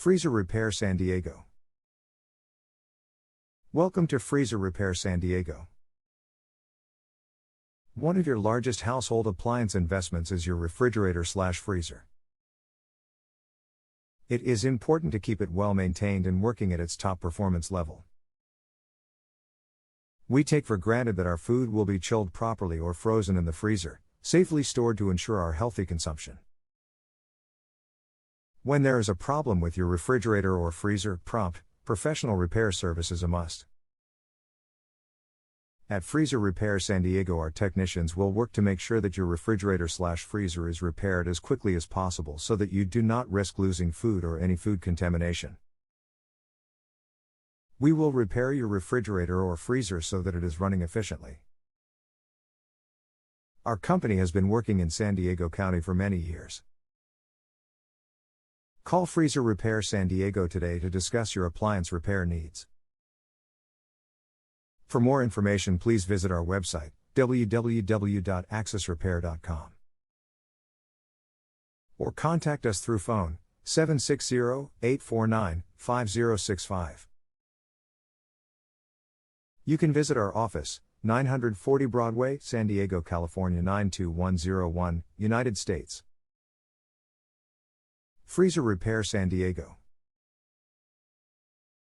Freezer Repair San Diego. Welcome to Freezer Repair San Diego. One of your largest household appliance investments is your refrigerator/freezer. It is important to keep it well maintained and working at its top performance level. We take for granted that our food will be chilled properly or frozen in the freezer, safely stored to ensure our healthy consumption. When there is a problem with your refrigerator or freezer, prompt, professional repair service is a must. At Freezer Repair San Diego, our technicians will work to make sure that your refrigerator/freezer is repaired as quickly as possible so that you do not risk losing food or any food contamination. We will repair your refrigerator or freezer so that it is running efficiently. Our company has been working in San Diego County for many years. Call Freezer Repair San Diego today to discuss your appliance repair needs. For more information, please visit our website, www.accessrepair.com. Or contact us through phone, 760-849-5065. You can visit our office, 940 Broadway, San Diego, California 92101, United States. Freezer Repair San Diego.